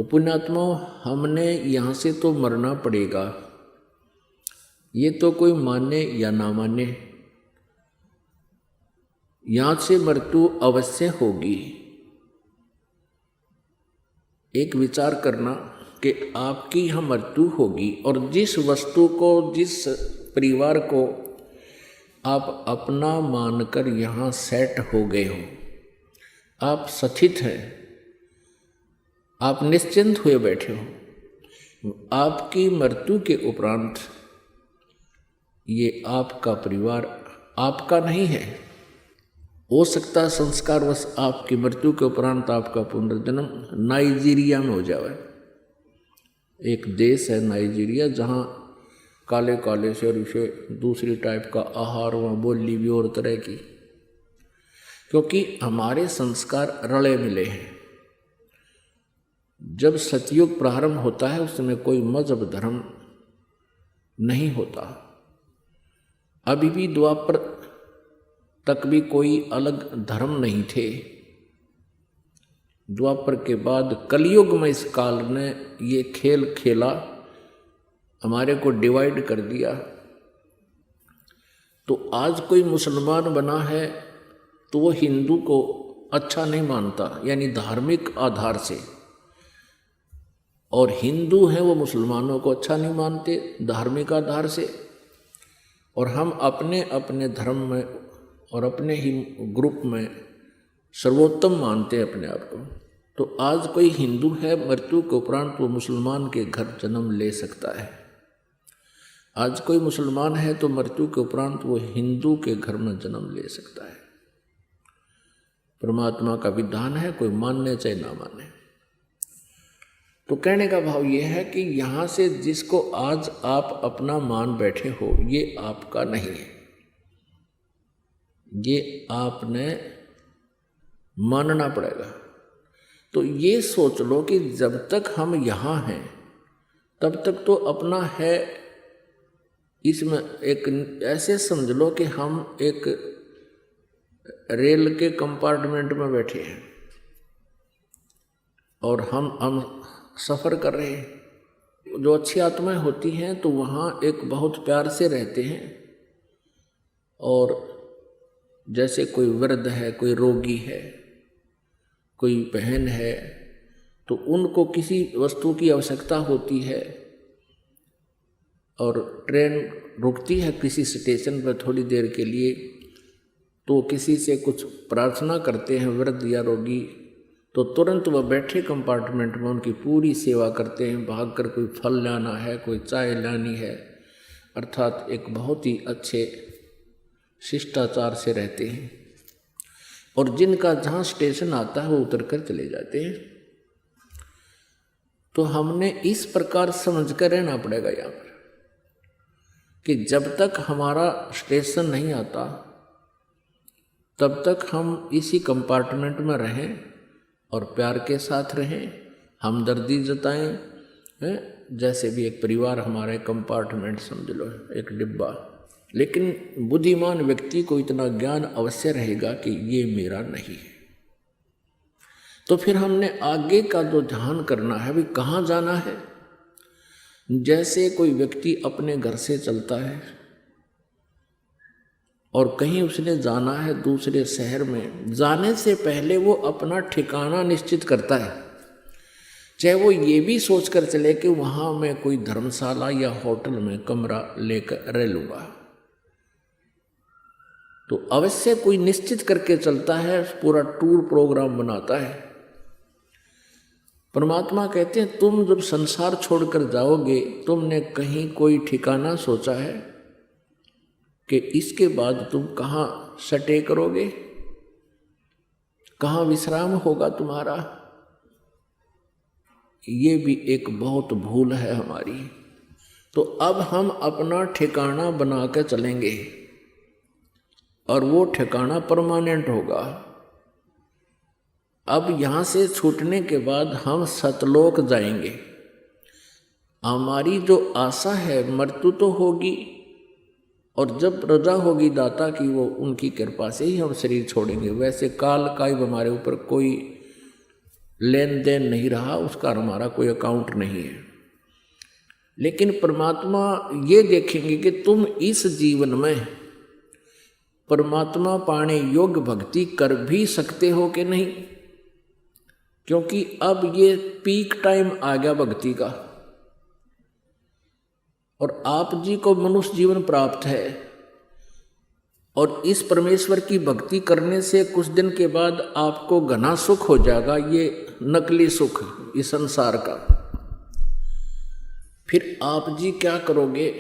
तो पुण्यात्मा, हमने यहाँ से तो मरना पड़ेगा, ये तो कोई माने या ना माने, यहाँ से मृत्यु अवश्य होगी। एक विचार करना कि आपकी यहाँ मृत्यु होगी और जिस वस्तु को, जिस परिवार को आप अपना मानकर यहाँ सेट हो गए हो, आप स्थित हैं, आप निश्चिंत हुए बैठे हो, आपकी मृत्यु के उपरांत ये आपका परिवार आपका नहीं है। हो सकता संस्कारवश आपकी मृत्यु के उपरांत आपका पुनर्जन्म नाइजीरिया में हो जाए। एक देश है नाइजीरिया, जहाँ काले काले से और इसे दूसरी टाइप का आहार, वहाँ बोली भी और तरह की, क्योंकि हमारे संस्कार रले मिले हैं। जब सतयुग प्रारंभ होता है उस समय कोई मजहब धर्म नहीं होता। अभी भी द्वापर तक भी कोई अलग धर्म नहीं थे। द्वापर के बाद कलयुग में इस काल ने ये खेल खेला, हमारे को डिवाइड कर दिया। तो आज कोई मुसलमान बना है तो वो हिंदू को अच्छा नहीं मानता, यानी धार्मिक आधार से, और हिंदू हैं वो मुसलमानों को अच्छा नहीं मानते धार्मिक आधार से। और हम अपने अपने धर्म में और अपने ही ग्रुप में सर्वोत्तम मानते हैं अपने आप को। तो आज कोई हिंदू है, मृत्यु के उपरांत वो मुसलमान के घर जन्म ले सकता है। आज कोई मुसलमान है तो मृत्यु के उपरांत वो हिंदू के घर में जन्म ले सकता है। परमात्मा का विधान है, कोई मानने चाहे ना माने। तो कहने का भाव ये है कि यहाँ से जिसको आज आप अपना मान बैठे हो, ये आपका नहीं है, ये आपने मानना पड़ेगा। तो ये सोच लो कि जब तक हम यहाँ हैं तब तक तो अपना है। इसमें एक ऐसे समझ लो कि हम एक रेल के कंपार्टमेंट में बैठे हैं और हम सफ़र कर रहे हैं। जो अच्छी आत्माएं होती हैं तो वहाँ एक बहुत प्यार से रहते हैं, और जैसे कोई वृद्ध है, कोई रोगी है, कोई बहन है, तो उनको किसी वस्तु की आवश्यकता होती है और ट्रेन रुकती है किसी स्टेशन पर थोड़ी देर के लिए, तो किसी से कुछ प्रार्थना करते हैं वृद्ध या रोगी, तो तुरंत वह बैठे कंपार्टमेंट में उनकी पूरी सेवा करते हैं। भागकर कोई फल लाना है, कोई चाय लानी है, अर्थात एक बहुत ही अच्छे शिष्टाचार से रहते हैं। और जिनका जहाँ स्टेशन आता है वो उतर कर चले जाते हैं। तो हमने इस प्रकार समझ कर रहना पड़ेगा यहाँ पर कि जब तक हमारा स्टेशन नहीं आता तब तक हम इसी कंपार्टमेंट में रहें और प्यार के साथ रहें, हमदर्दी जताएं। जैसे भी एक परिवार हमारे कंपार्टमेंट समझ लो, एक डिब्बा। लेकिन बुद्धिमान व्यक्ति को इतना ज्ञान अवश्य रहेगा कि ये मेरा नहीं है। तो फिर हमने आगे का जो ध्यान करना है, भी कहाँ जाना है। जैसे कोई व्यक्ति अपने घर से चलता है और कहीं उसने जाना है दूसरे शहर में, जाने से पहले वो अपना ठिकाना निश्चित करता है। चाहे वो ये भी सोच कर चले कि वहाँ मैं कोई धर्मशाला या होटल में कमरा लेकर रह लूँगा, तो अवश्य कोई निश्चित करके चलता है, पूरा टूर प्रोग्राम बनाता है। परमात्मा कहते हैं तुम जब संसार छोड़कर जाओगे, तुमने कहीं कोई ठिकाना सोचा है कि इसके बाद तुम कहाँ स्टे करोगे, कहाँ विश्राम होगा तुम्हारा। ये भी एक बहुत भूल है हमारी। तो अब हम अपना ठिकाना बना के चलेंगे और वो ठिकाना परमानेंट होगा। अब यहाँ से छूटने के बाद हम सतलोक जाएंगे। हमारी जो आशा है, मृत्यु तो होगी, और जब रजा होगी दाता की, वो उनकी कृपा से ही हम शरीर छोड़ेंगे। वैसे काल का ही हमारे ऊपर कोई लेन देन नहीं रहा, उसका हमारा कोई अकाउंट नहीं है। लेकिन परमात्मा ये देखेंगे कि तुम इस जीवन में परमात्मा पाने योग्य भक्ति कर भी सकते हो कि नहीं, क्योंकि अब ये पीक टाइम आ गया भक्ति का, और आप जी को मनुष्य जीवन प्राप्त है, और इस परमेश्वर की भक्ति करने से कुछ दिन के बाद आपको घना सुख हो जाएगा, ये नकली सुख इस संसार का। फिर आप जी क्या करोगे,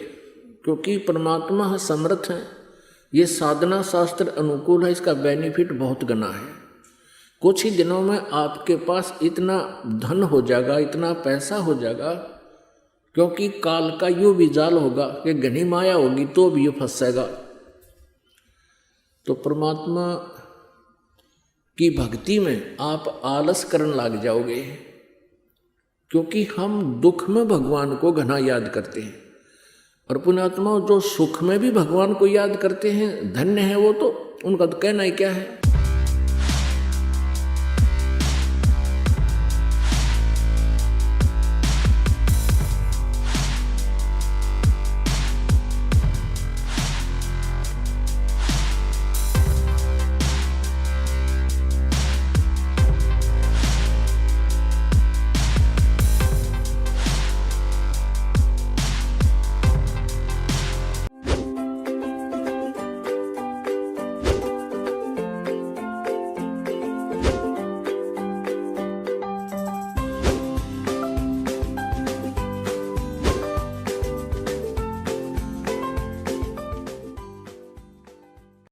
क्योंकि परमात्मा समर्थ है, ये साधना शास्त्र अनुकूल है, इसका बेनिफिट बहुत घना है। कुछ ही दिनों में आपके पास इतना धन हो जाएगा, इतना पैसा हो जाएगा, क्योंकि काल का यूं भी जाल होगा कि घनी माया होगी तो भी ये फंसेगा। तो परमात्मा की भक्ति में आप आलस करने लग जाओगे, क्योंकि हम दुख में भगवान को घना याद करते हैं, और पुण्यात्मा जो सुख में भी भगवान को याद करते हैं धन्य है वो, तो उनका तो कहना ही क्या है।